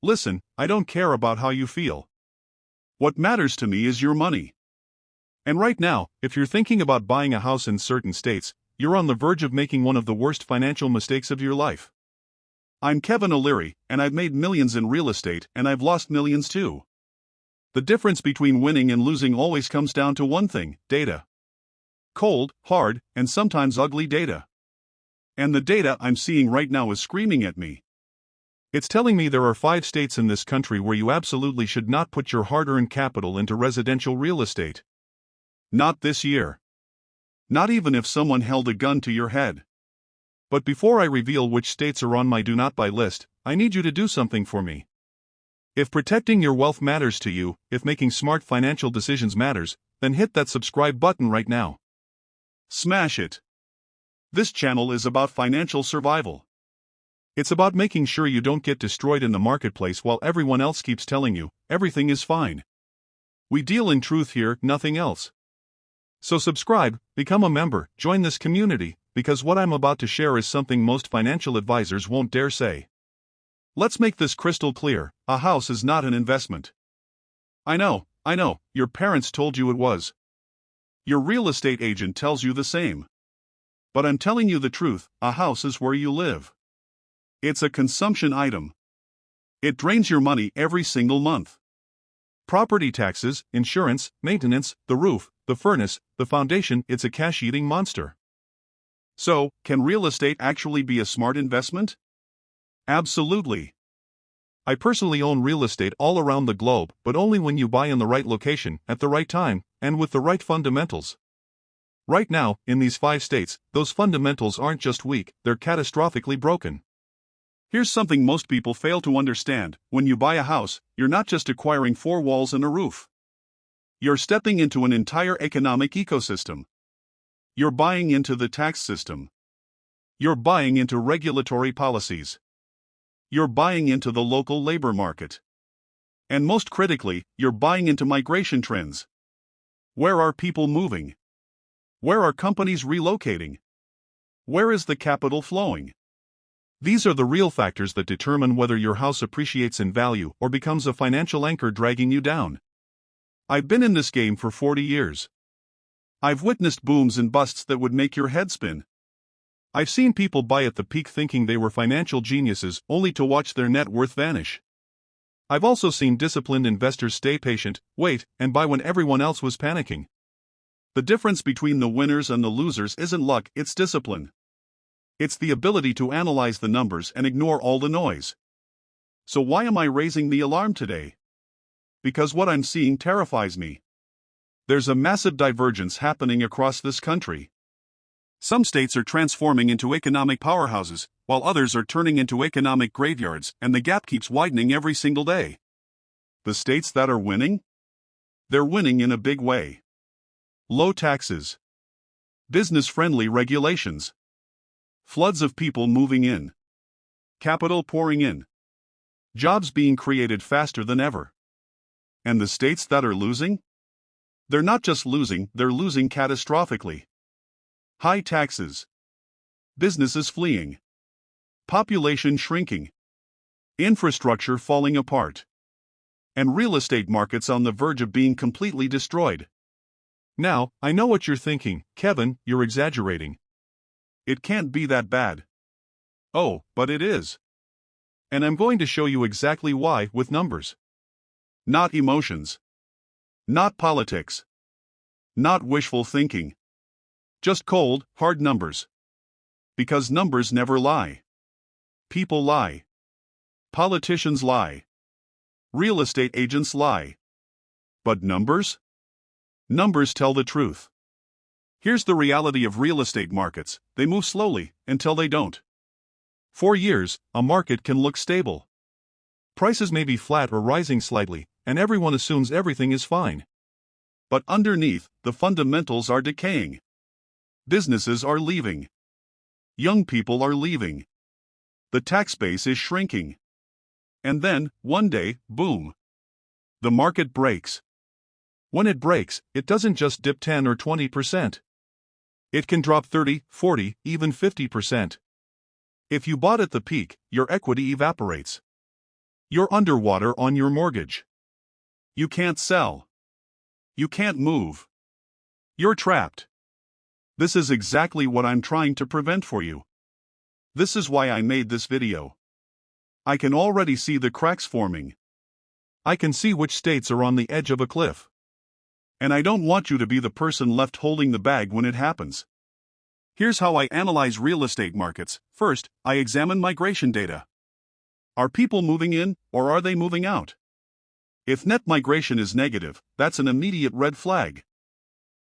Listen, I don't care about how you feel. What matters to me is your money. And right now, if you're thinking about buying a house in certain states, you're on the verge of making one of the worst financial mistakes of your life. I'm Kevin O'Leary, and I've made millions in real estate, and I've lost millions too. The difference between winning and losing always comes down to one thing: data. Cold, hard, and sometimes ugly data. And the data I'm seeing right now is screaming at me. It's telling me there are 5 states in this country where you absolutely should not put your hard-earned capital into residential real estate. Not this year. Not even if someone held a gun to your head. But before I reveal which states are on my do not buy list, I need you to do something for me. If protecting your wealth matters to you, if making smart financial decisions matters, then hit that subscribe button right now. Smash it. This channel is about financial survival. It's about making sure you don't get destroyed in the marketplace while everyone else keeps telling you everything is fine. We deal in truth here, nothing else. So subscribe, become a member, join this community, because what I'm about to share is something most financial advisors won't dare say. Let's make this crystal clear: a house is not an investment. I know, your parents told you it was. Your real estate agent tells you the same. But I'm telling you the truth: a house is where you live. It's a consumption item. It drains your money every single month. Property taxes, insurance, maintenance, the roof, the furnace, the foundation, it's a cash-eating monster. So, can real estate actually be a smart investment? Absolutely. I personally own real estate all around the globe, but only when you buy in the right location, at the right time, and with the right fundamentals. Right now, in these 5 states, those fundamentals aren't just weak, they're catastrophically broken. Here's something most people fail to understand: when you buy a house, you're not just acquiring 4 walls and a roof. You're stepping into an entire economic ecosystem. You're buying into the tax system. You're buying into regulatory policies. You're buying into the local labor market. And most critically, you're buying into migration trends. Where are people moving? Where are companies relocating? Where is the capital flowing? These are the real factors that determine whether your house appreciates in value or becomes a financial anchor dragging you down. I've been in this game for 40 years. I've witnessed booms and busts that would make your head spin. I've seen people buy at the peak thinking they were financial geniuses, only to watch their net worth vanish. I've also seen disciplined investors stay patient, wait, and buy when everyone else was panicking. The difference between the winners and the losers isn't luck, it's discipline. It's the ability to analyze the numbers and ignore all the noise. So why am I raising the alarm today? Because what I'm seeing terrifies me. There's a massive divergence happening across this country. Some states are transforming into economic powerhouses, while others are turning into economic graveyards, and the gap keeps widening every single day. The states that are winning? They're winning in a big way. Low taxes. Business-friendly regulations. Floods of people moving in. Capital pouring in. Jobs being created faster than ever. And the states that are losing? They're not just losing, they're losing catastrophically. High taxes. Businesses fleeing. Population shrinking. Infrastructure falling apart. And real estate markets on the verge of being completely destroyed. Now, I know what you're thinking: Kevin, you're exaggerating. It can't be that bad. Oh, but it is. And I'm going to show you exactly why with numbers. Not emotions. Not politics. Not wishful thinking. Just cold, hard numbers. Because numbers never lie. People lie. Politicians lie. Real estate agents lie. But numbers? Numbers tell the truth. Here's the reality of real estate markets: they move slowly, until they don't. For years, a market can look stable. Prices may be flat or rising slightly, and everyone assumes everything is fine. But underneath, the fundamentals are decaying. Businesses are leaving. Young people are leaving. The tax base is shrinking. And then, one day, boom. The market breaks. When it breaks, it doesn't just dip 10 or 20%. It can drop 30, 40, even 50%. If you bought at the peak, your equity evaporates. You're underwater on your mortgage. You can't sell. You can't move. You're trapped. This is exactly what I'm trying to prevent for you. This is why I made this video. I can already see the cracks forming. I can see which states are on the edge of a cliff. And I don't want you to be the person left holding the bag when it happens. Here's how I analyze real estate markets. First, I examine migration data. Are people moving in, or are they moving out? If net migration is negative, that's an immediate red flag.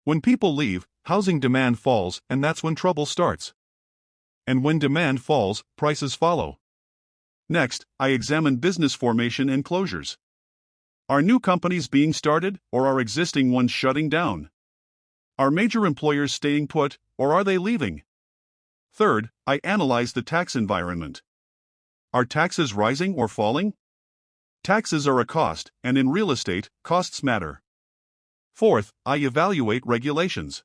When people leave, housing demand falls, and that's when trouble starts. And when demand falls, prices follow. Next, I examine business formation and closures. Are new companies being started, or are existing ones shutting down? Are major employers staying put, or are they leaving? Third, I analyze the tax environment. Are taxes rising or falling? Taxes are a cost, and in real estate, costs matter. Fourth, I evaluate regulations.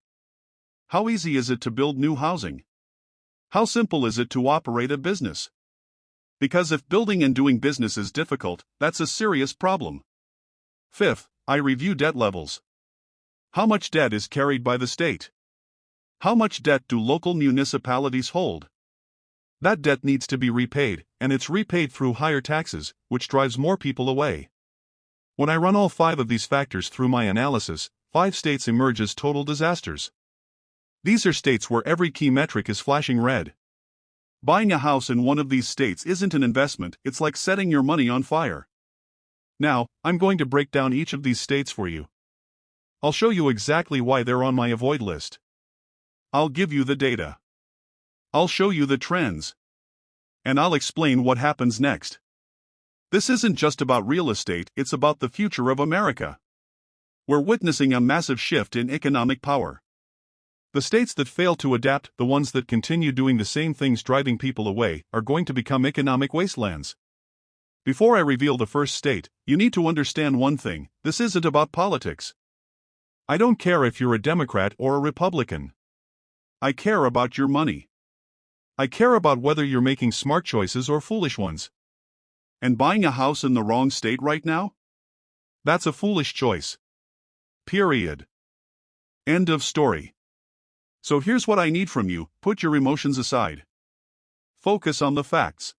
How easy is it to build new housing? How simple is it to operate a business? Because if building and doing business is difficult, that's a serious problem. Fifth, I review debt levels. How much debt is carried by the state? How much debt do local municipalities hold? That debt needs to be repaid, and it's repaid through higher taxes, which drives more people away. When I run all 5 of these factors through my analysis, 5 states emerge as total disasters. These are states where every key metric is flashing red. Buying a house in one of these states isn't an investment, it's like setting your money on fire. Now, I'm going to break down each of these states for you. I'll show you exactly why they're on my avoid list. I'll give you the data. I'll show you the trends. And I'll explain what happens next. This isn't just about real estate, it's about the future of America. We're witnessing a massive shift in economic power. The states that fail to adapt, the ones that continue doing the same things driving people away, are going to become economic wastelands. Before I reveal the first state, you need to understand one thing: this isn't about politics. I don't care if you're a Democrat or a Republican. I care about your money. I care about whether you're making smart choices or foolish ones. And buying a house in the wrong state right now? That's a foolish choice. Period. End of story. So here's what I need from you: put your emotions aside. Focus on the facts.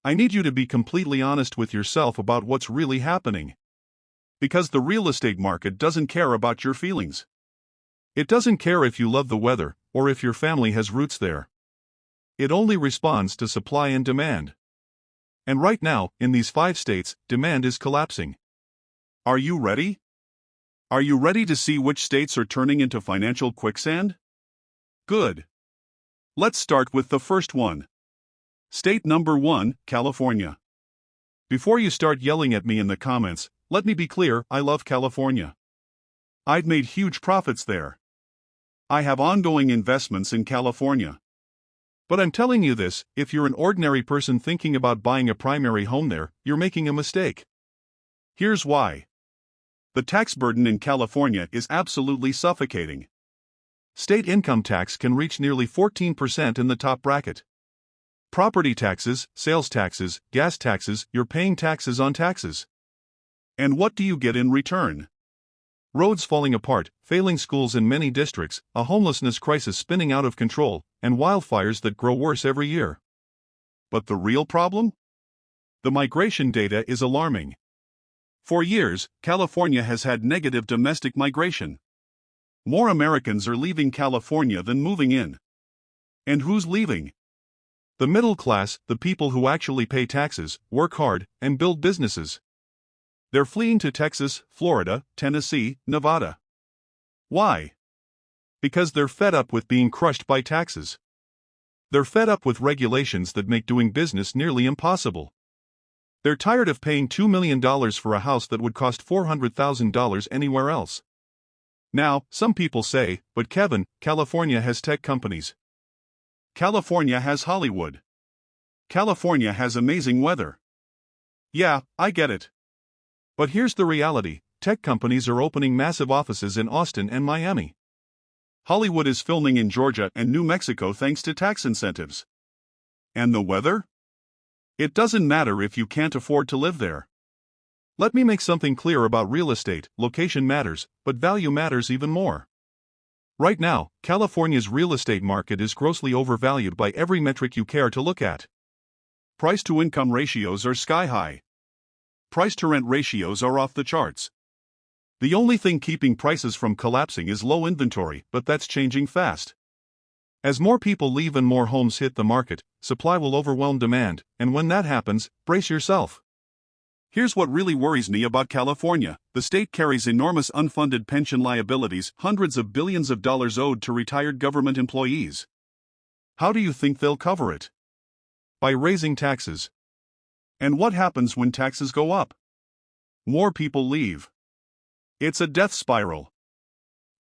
I need you to be completely honest with yourself about what's really happening. Because the real estate market doesn't care about your feelings. It doesn't care if you love the weather, or if your family has roots there. It only responds to supply and demand. And right now, in these 5 states, demand is collapsing. Are you ready? Are you ready to see which states are turning into financial quicksand? Good. Let's start with the first one. State number 1, California. Before you start yelling at me in the comments, let me be clear: I love California. I've made huge profits there. I have ongoing investments in California. But I'm telling you this: if you're an ordinary person thinking about buying a primary home there, you're making a mistake. Here's why. The tax burden in California is absolutely suffocating. State income tax can reach nearly 14% in the top bracket. Property taxes, sales taxes, gas taxes, you're paying taxes on taxes. And what do you get in return? Roads falling apart, failing schools in many districts, a homelessness crisis spinning out of control, and wildfires that grow worse every year. But the real problem? The migration data is alarming. For years, California has had negative domestic migration. More Americans are leaving California than moving in. And who's leaving? The middle class, the people who actually pay taxes, work hard, and build businesses. They're fleeing to Texas, Florida, Tennessee, Nevada. Why? Because they're fed up with being crushed by taxes. They're fed up with regulations that make doing business nearly impossible. They're tired of paying $2 million for a house that would cost $400,000 anywhere else. Now, some people say, but Kevin, California has tech companies. California has Hollywood. California has amazing weather. Yeah, I get it. But here's the reality: tech companies are opening massive offices in Austin and Miami. Hollywood is filming in Georgia and New Mexico thanks to tax incentives. And the weather? It doesn't matter if you can't afford to live there. Let me make something clear about real estate: location matters, but value matters even more. Right now, California's real estate market is grossly overvalued by every metric you care to look at. Price-to-income ratios are sky-high. Price-to-rent ratios are off the charts. The only thing keeping prices from collapsing is low inventory, but that's changing fast. As more people leave and more homes hit the market, supply will overwhelm demand, and when that happens, brace yourself. Here's what really worries me about California: the state carries enormous unfunded pension liabilities, hundreds of billions of dollars owed to retired government employees. How do you think they'll cover it? By raising taxes. And what happens when taxes go up? More people leave. It's a death spiral.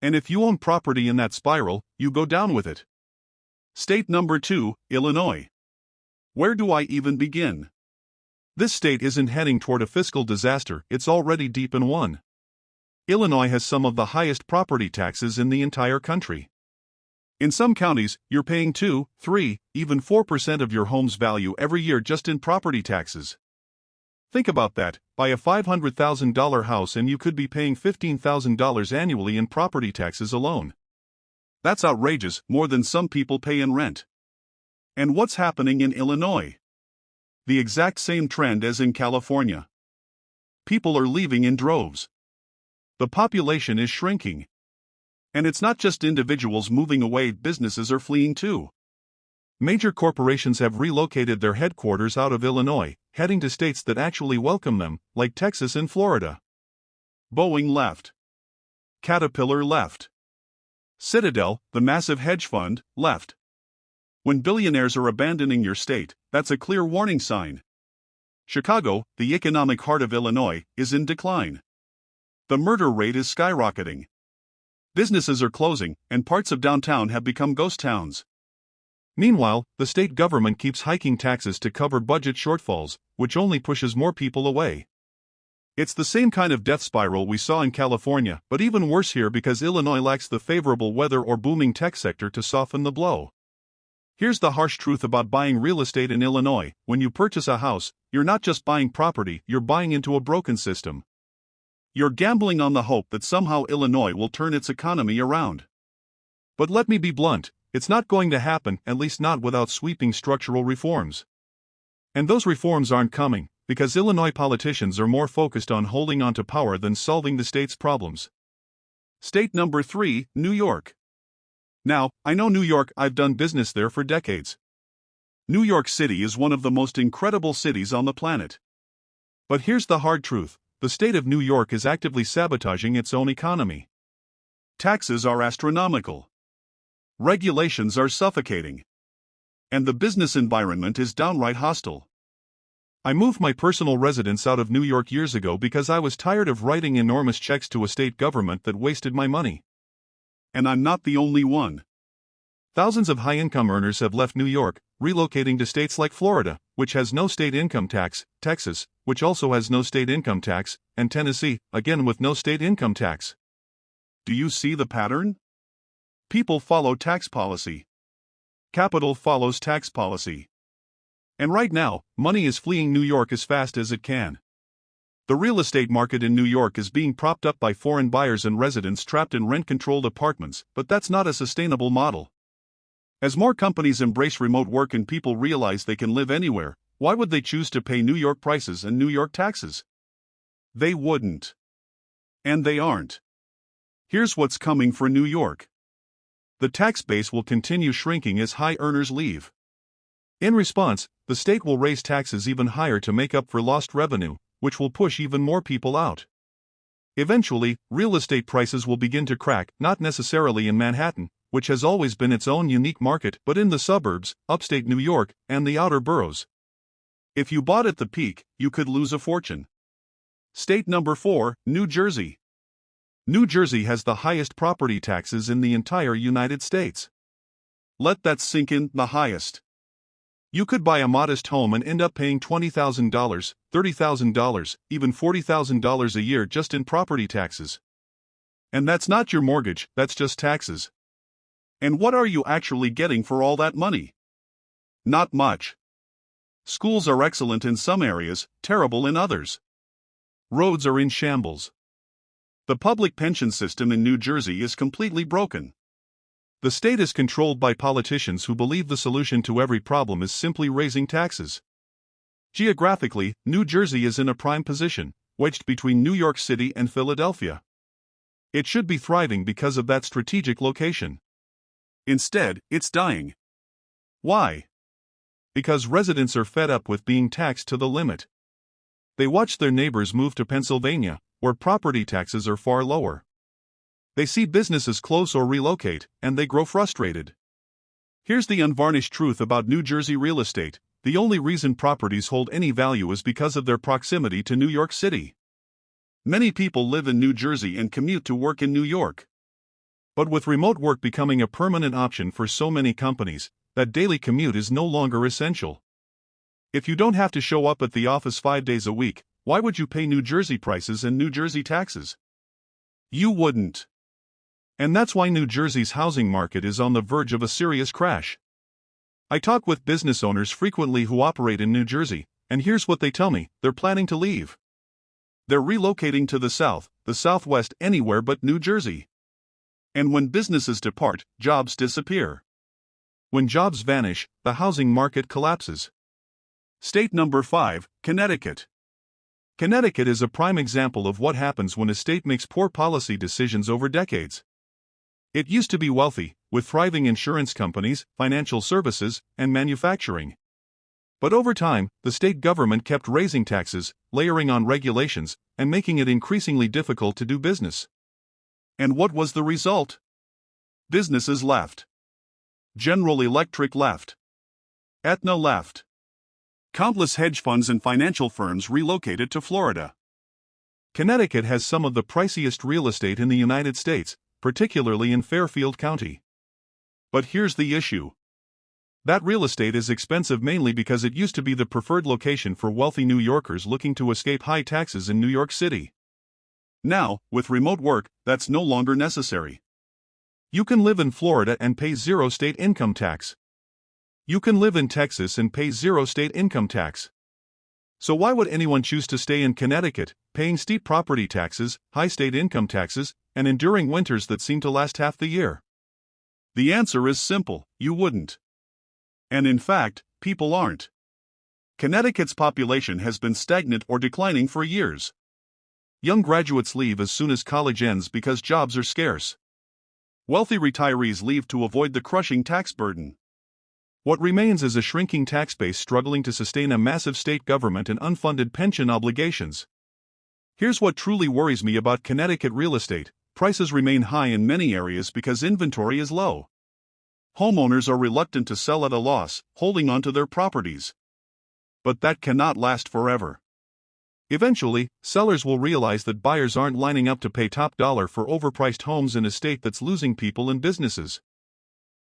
And if you own property in that spiral, you go down with it. State number 2, Illinois. Where do I even begin? This state isn't heading toward a fiscal disaster, it's already deep in one. Illinois has some of the highest property taxes in the entire country. In some counties, you're paying 2, 3, even 4% of your home's value every year just in property taxes. Think about that: buy a $500,000 house and you could be paying $15,000 annually in property taxes alone. That's outrageous, more than some people pay in rent. And what's happening in Illinois? The exact same trend as in California. People are leaving in droves. The population is shrinking. And it's not just individuals moving away, businesses are fleeing too. Major corporations have relocated their headquarters out of Illinois, heading to states that actually welcome them, like Texas and Florida. Boeing left. Caterpillar left. Citadel, the massive hedge fund, left. When billionaires are abandoning your state, that's a clear warning sign. Chicago, the economic heart of Illinois, is in decline. The murder rate is skyrocketing. Businesses are closing, and parts of downtown have become ghost towns. Meanwhile, the state government keeps hiking taxes to cover budget shortfalls, which only pushes more people away. It's the same kind of death spiral we saw in California, but even worse here because Illinois lacks the favorable weather or booming tech sector to soften the blow. Here's the harsh truth about buying real estate in Illinois: when you purchase a house, you're not just buying property, you're buying into a broken system. You're gambling on the hope that somehow Illinois will turn its economy around. But let me be blunt: it's not going to happen, at least not without sweeping structural reforms. And those reforms aren't coming, because Illinois politicians are more focused on holding on to power than solving the state's problems. State number 3, New York. Now, I know New York, I've done business there for decades. New York City is one of the most incredible cities on the planet. But here's the hard truth: the state of New York is actively sabotaging its own economy. Taxes are astronomical. Regulations are suffocating. And the business environment is downright hostile. I moved my personal residence out of New York years ago because I was tired of writing enormous checks to a state government that wasted my money. And I'm not the only one. Thousands of high-income earners have left New York, relocating to states like Florida, which has no state income tax, Texas, which also has no state income tax, and Tennessee, again with no state income tax. Do you see the pattern? People follow tax policy. Capital follows tax policy. And right now, money is fleeing New York as fast as it can. The real estate market in New York is being propped up by foreign buyers and residents trapped in rent-controlled apartments, but that's not a sustainable model. As more companies embrace remote work and people realize they can live anywhere, why would they choose to pay New York prices and New York taxes? They wouldn't. And they aren't. Here's what's coming for New York. The tax base will continue shrinking as high earners leave. In response, the state will raise taxes even higher to make up for lost revenue, which will push even more people out. Eventually, real estate prices will begin to crack, not necessarily in Manhattan, which has always been its own unique market, but in the suburbs, upstate New York, and the outer boroughs. If you bought at the peak, you could lose a fortune. State number 4, New Jersey. New Jersey has the highest property taxes in the entire United States. Let that sink in: the highest. You could buy a modest home and end up paying $20,000, $30,000, even $40,000 a year just in property taxes. And that's not your mortgage, that's just taxes. And what are you actually getting for all that money? Not much. Schools are excellent in some areas, terrible in others. Roads are in shambles. The public pension system in New Jersey is completely broken. The state is controlled by politicians who believe the solution to every problem is simply raising taxes. Geographically, New Jersey is in a prime position, wedged between New York City and Philadelphia. It should be thriving because of that strategic location. Instead, it's dying. Why? Because residents are fed up with being taxed to the limit. They watch their neighbors move to Pennsylvania, where property taxes are far lower. They see businesses close or relocate, and they grow frustrated. Here's the unvarnished truth about New Jersey real estate: the only reason properties hold any value is because of their proximity to New York City. Many people live in New Jersey and commute to work in New York. But with remote work becoming a permanent option for so many companies, that daily commute is no longer essential. If you don't have to show up at the office 5 days a week, why would you pay New Jersey prices and New Jersey taxes? You wouldn't. And that's why New Jersey's housing market is on the verge of a serious crash. I talk with business owners frequently who operate in New Jersey, and here's what they tell me: they're planning to leave. They're relocating to the South, the Southwest, anywhere but New Jersey. And when businesses depart, jobs disappear. When jobs vanish, the housing market collapses. State number 5, Connecticut. Connecticut is a prime example of what happens when a state makes poor policy decisions over decades. It used to be wealthy, with thriving insurance companies, financial services, and manufacturing. But over time, the state government kept raising taxes, layering on regulations, and making it increasingly difficult to do business. And what was the result? Businesses left. General Electric left. Aetna left. Countless hedge funds and financial firms relocated to Florida. Connecticut has some of the priciest real estate in the United States, particularly in Fairfield County. But here's the issue. That real estate is expensive mainly because it used to be the preferred location for wealthy New Yorkers looking to escape high taxes in New York City. Now, with remote work, that's no longer necessary. You can live in Florida and pay zero state income tax. You can live in Texas and pay zero state income tax. So why would anyone choose to stay in Connecticut, paying steep property taxes, high state income taxes, and enduring winters that seem to last half the year? The answer is simple: you wouldn't. And in fact, people aren't. Connecticut's population has been stagnant or declining for years. Young graduates leave as soon as college ends because jobs are scarce. Wealthy retirees leave to avoid the crushing tax burden. What remains is a shrinking tax base struggling to sustain a massive state government and unfunded pension obligations. Here's what truly worries me about Connecticut real estate: prices remain high in many areas because inventory is low. Homeowners are reluctant to sell at a loss, holding onto their properties. But that cannot last forever. Eventually, sellers will realize that buyers aren't lining up to pay top dollar for overpriced homes in a state that's losing people and businesses.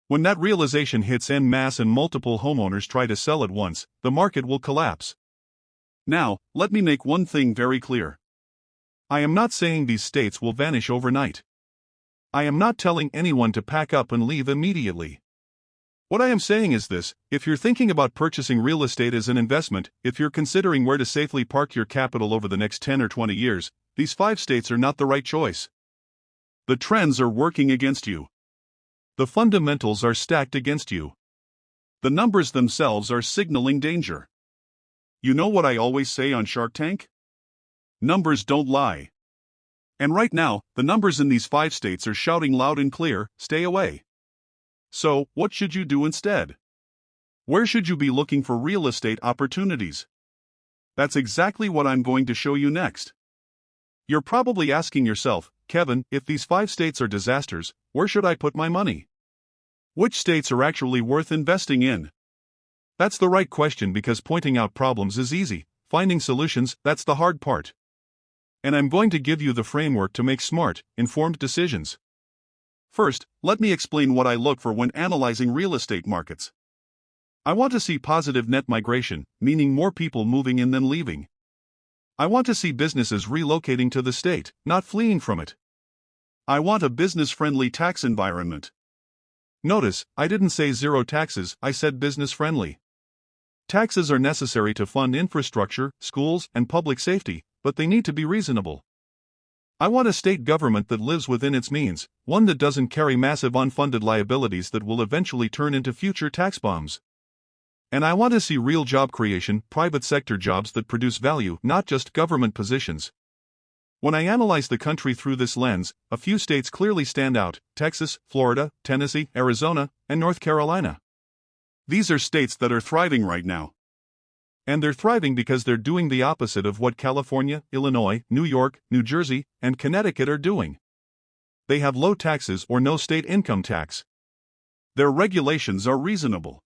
When that realization hits en masse and multiple homeowners try to sell at once, the market will collapse. Now, let me make one thing very clear. I am not saying these states will vanish overnight. I am not telling anyone to pack up and leave immediately. What I am saying is this: if you're thinking about purchasing real estate as an investment, if you're considering where to safely park your capital over the next 10 or 20 years, these 5 states are not the right choice. The trends are working against you. The fundamentals are stacked against you. The numbers themselves are signaling danger. You know what I always say on Shark Tank? Numbers don't lie. And right now, the numbers in these 5 states are shouting loud and clear: stay away. So, what should you do instead? Where should you be looking for real estate opportunities? That's exactly what I'm going to show you next. You're probably asking yourself, Kevin, if these 5 states are disasters, where should I put my money? Which states are actually worth investing in? That's the right question, because pointing out problems is easy. Finding solutions, that's the hard part. And I'm going to give you the framework to make smart, informed decisions. First, let me explain what I look for when analyzing real estate markets. I want to see positive net migration, meaning more people moving in than leaving. I want to see businesses relocating to the state, not fleeing from it. I want a business-friendly tax environment. Notice, I didn't say zero taxes, I said business-friendly. Taxes are necessary to fund infrastructure, schools, and public safety, but they need to be reasonable. I want a state government that lives within its means, one that doesn't carry massive unfunded liabilities that will eventually turn into future tax bombs. And I want to see real job creation, private sector jobs that produce value, not just government positions. When I analyze the country through this lens, a few states clearly stand out: Texas, Florida, Tennessee, Arizona, and North Carolina. These are states that are thriving right now. And they're thriving because they're doing the opposite of what California, Illinois, New York, New Jersey, and Connecticut are doing. They have low taxes or no state income tax. Their regulations are reasonable.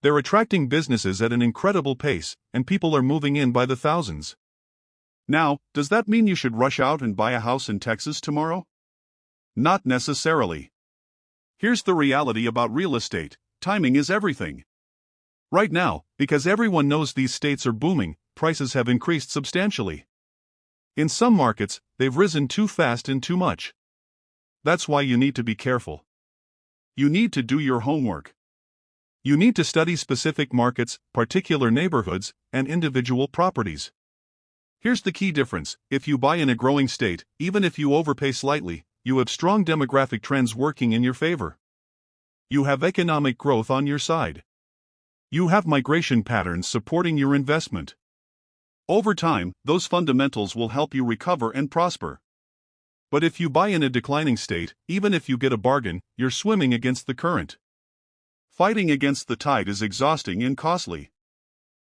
They're attracting businesses at an incredible pace, and people are moving in by the thousands. Now, does that mean you should rush out and buy a house in Texas tomorrow? Not necessarily. Here's the reality about real estate: timing is everything. Right now, because everyone knows these states are booming, prices have increased substantially. In some markets, they've risen too fast and too much. That's why you need to be careful. You need to do your homework. You need to study specific markets, particular neighborhoods, and individual properties. Here's the key difference: if you buy in a growing state, even if you overpay slightly, you have strong demographic trends working in your favor. You have economic growth on your side. You have migration patterns supporting your investment. Over time, those fundamentals will help you recover and prosper. But if you buy in a declining state, even if you get a bargain, you're swimming against the current. Fighting against the tide is exhausting and costly.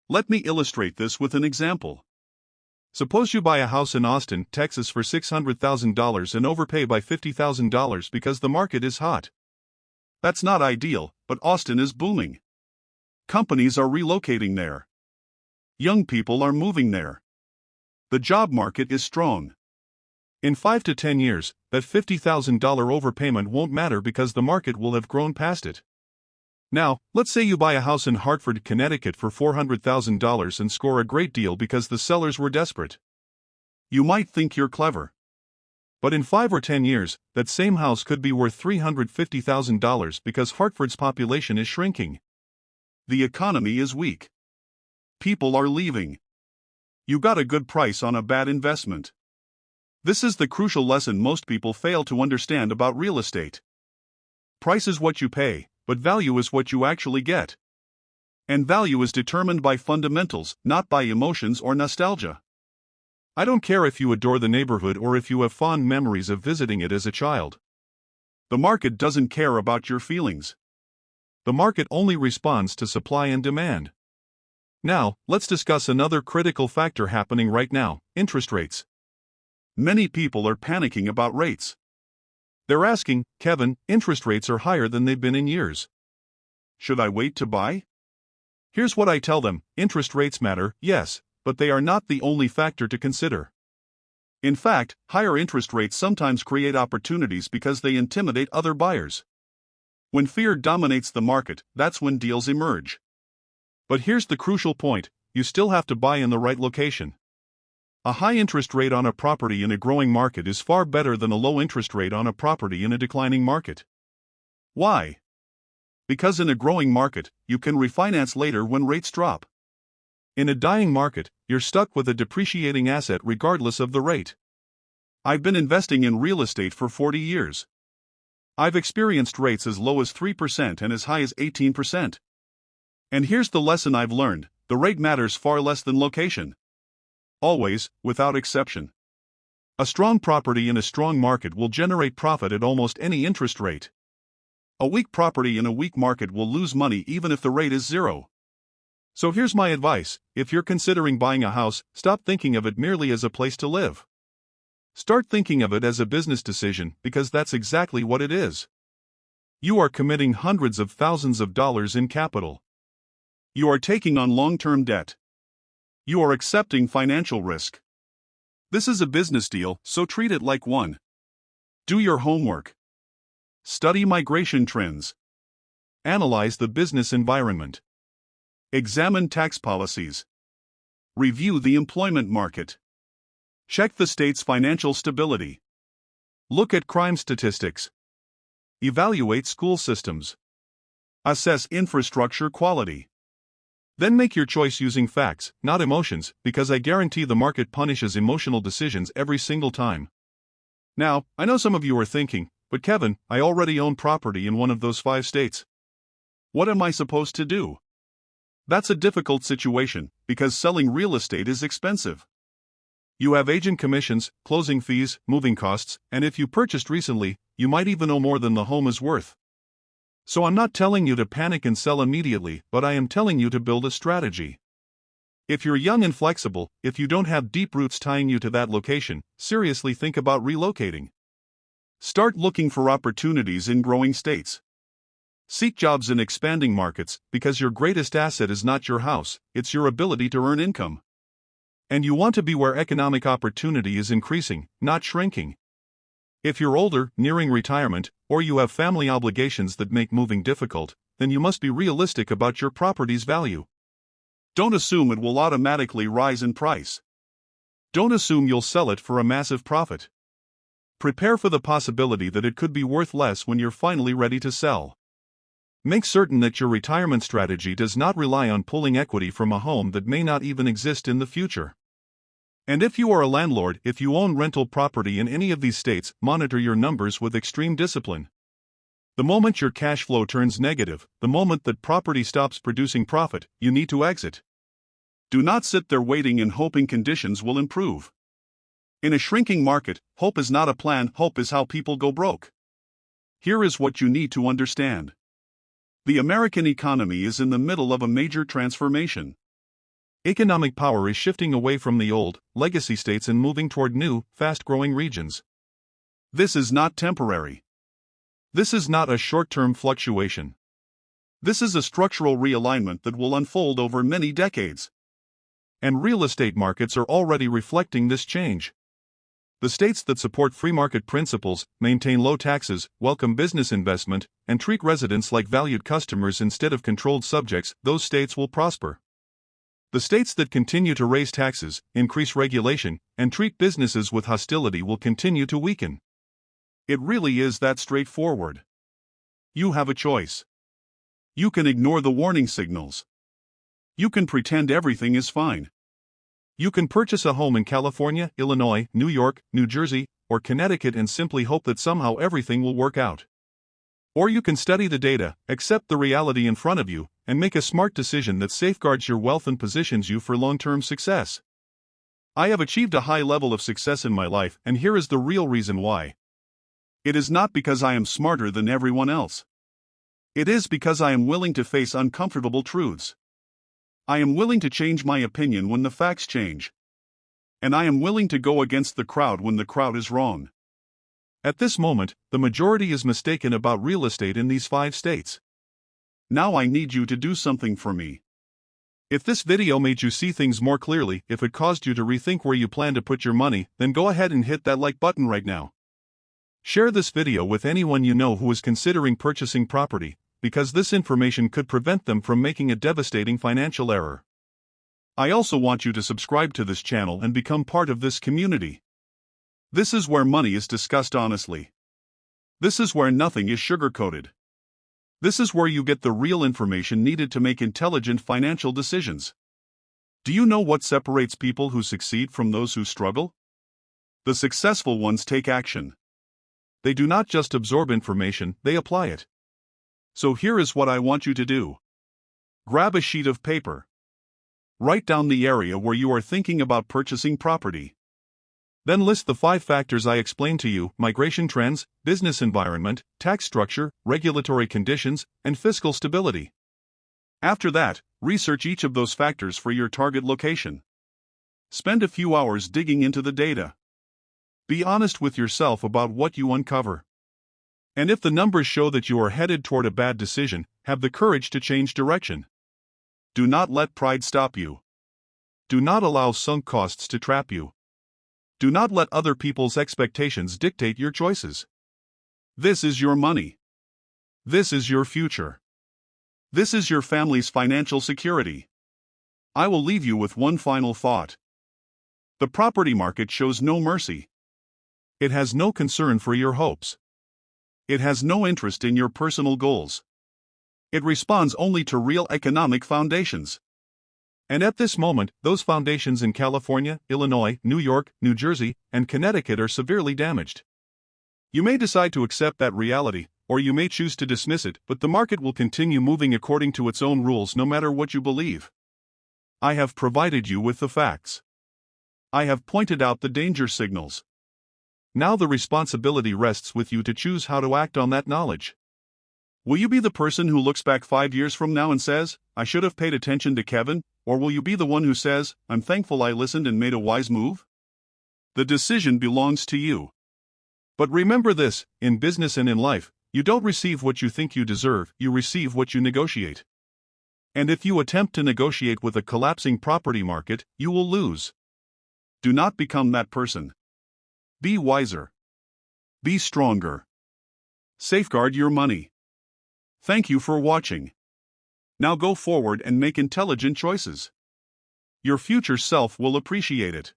Let me illustrate this with an example. Suppose you buy a house in Austin, Texas for $600,000 and overpay by $50,000 because the market is hot. That's not ideal, but Austin is booming. Companies are relocating there. Young people are moving there. The job market is strong. In 5 to 10 years, that $50,000 overpayment won't matter because the market will have grown past it. Now, let's say you buy a house in Hartford, Connecticut for $400,000 and score a great deal because the sellers were desperate. You might think you're clever. But in 5 or 10 years, that same house could be worth $350,000 because Hartford's population is shrinking. The economy is weak. People are leaving. You got a good price on a bad investment. This is the crucial lesson most people fail to understand about real estate. Price is what you pay, but value is what you actually get. And value is determined by fundamentals, not by emotions or nostalgia. I don't care if you adore the neighborhood or if you have fond memories of visiting it as a child. The market doesn't care about your feelings. The market only responds to supply and demand. Now, let's discuss another critical factor happening right now: interest rates. Many people are panicking about rates. They're asking, "Kevin, interest rates are higher than they've been in years. Should I wait to buy?" Here's what I tell them: interest rates matter, yes, but they are not the only factor to consider. In fact, higher interest rates sometimes create opportunities because they intimidate other buyers. When fear dominates the market, that's when deals emerge. But here's the crucial point: you still have to buy in the right location. A high interest rate on a property in a growing market is far better than a low interest rate on a property in a declining market. Why? Because in a growing market, you can refinance later when rates drop. In a dying market, you're stuck with a depreciating asset regardless of the rate. I've been investing in real estate for 40 years. I've experienced rates as low as 3% and as high as 18%. And here's the lesson I've learned: the rate matters far less than location. Always, without exception. A strong property in a strong market will generate profit at almost any interest rate. A weak property in a weak market will lose money even if the rate is zero. So here's my advice: if you're considering buying a house, stop thinking of it merely as a place to live. Start thinking of it as a business decision, because that's exactly what it is. You are committing hundreds of thousands of dollars in capital. You are taking on long-term debt. You are accepting financial risk. This is a business deal, so treat it like one. Do your homework. Study migration trends. Analyze the business environment. Examine tax policies. Review the employment market. Check the state's financial stability. Look at crime statistics. Evaluate school systems. Assess infrastructure quality. Then make your choice using facts, not emotions, because I guarantee the market punishes emotional decisions every single time. Now, I know some of you are thinking, but Kevin, I already own property in one of those 5 states. What am I supposed to do? That's a difficult situation, because selling real estate is expensive. You have agent commissions, closing fees, moving costs, and if you purchased recently, you might even owe more than the home is worth. So I'm not telling you to panic and sell immediately, but I am telling you to build a strategy. If you're young and flexible, if you don't have deep roots tying you to that location, seriously think about relocating. Start looking for opportunities in growing states. Seek jobs in expanding markets, because your greatest asset is not your house, it's your ability to earn income. And you want to be where economic opportunity is increasing, not shrinking. If you're older, nearing retirement, or you have family obligations that make moving difficult, then you must be realistic about your property's value. Don't assume it will automatically rise in price. Don't assume you'll sell it for a massive profit. Prepare for the possibility that it could be worth less when you're finally ready to sell. Make certain that your retirement strategy does not rely on pulling equity from a home that may not even exist in the future. And if you are a landlord, if you own rental property in any of these states, monitor your numbers with extreme discipline. The moment your cash flow turns negative, the moment that property stops producing profit, you need to exit. Do not sit there waiting and hoping conditions will improve. In a shrinking market, hope is not a plan, hope is how people go broke. Here is what you need to understand. The American economy is in the middle of a major transformation. Economic power is shifting away from the old, legacy states and moving toward new, fast-growing regions. This is not temporary. This is not a short-term fluctuation. This is a structural realignment that will unfold over many decades. And real estate markets are already reflecting this change. The states that support free market principles, maintain low taxes, welcome business investment, and treat residents like valued customers instead of controlled subjects, those states will prosper. The states that continue to raise taxes, increase regulation, and treat businesses with hostility will continue to weaken. It really is that straightforward. You have a choice. You can ignore the warning signals. You can pretend everything is fine. You can purchase a home in California, Illinois, New York, New Jersey, or Connecticut and simply hope that somehow everything will work out. Or you can study the data, accept the reality in front of you, and make a smart decision that safeguards your wealth and positions you for long-term success. I have achieved a high level of success in my life, and here is the real reason why. It is not because I am smarter than everyone else. It is because I am willing to face uncomfortable truths. I am willing to change my opinion when the facts change. And I am willing to go against the crowd when the crowd is wrong. At this moment, the majority is mistaken about real estate in these 5 states. Now I need you to do something for me. If this video made you see things more clearly, if it caused you to rethink where you plan to put your money, then go ahead and hit that like button right now. Share this video with anyone you know who is considering purchasing property, because this information could prevent them from making a devastating financial error. I also want you to subscribe to this channel and become part of this community. This is where money is discussed honestly. This is where nothing is sugar-coated. This is where you get the real information needed to make intelligent financial decisions. Do you know what separates people who succeed from those who struggle? The successful ones take action. They do not just absorb information, they apply it. So here is what I want you to do. Grab a sheet of paper. Write down the area where you are thinking about purchasing property. Then list the 5 factors I explained to you: migration trends, business environment, tax structure, regulatory conditions, and fiscal stability. After that, research each of those factors for your target location. Spend a few hours digging into the data. Be honest with yourself about what you uncover. And if the numbers show that you are headed toward a bad decision, have the courage to change direction. Do not let pride stop you. Do not allow sunk costs to trap you. Do not let other people's expectations dictate your choices. This is your money. This is your future. This is your family's financial security. I will leave you with one final thought. The property market shows no mercy. It has no concern for your hopes. It has no interest in your personal goals. It responds only to real economic foundations. And at this moment, those foundations in California, Illinois, New York, New Jersey, and Connecticut are severely damaged. You may decide to accept that reality, or you may choose to dismiss it, but the market will continue moving according to its own rules no matter what you believe. I have provided you with the facts. I have pointed out the danger signals. Now the responsibility rests with you to choose how to act on that knowledge. Will you be the person who looks back 5 years from now and says, I should have paid attention to Kevin, or will you be the one who says, I'm thankful I listened and made a wise move? The decision belongs to you. But remember this, in business and in life, you don't receive what you think you deserve, you receive what you negotiate. And if you attempt to negotiate with a collapsing property market, you will lose. Do not become that person. Be wiser. Be stronger. Safeguard your money. Thank you for watching. Now go forward and make intelligent choices. Your future self will appreciate it.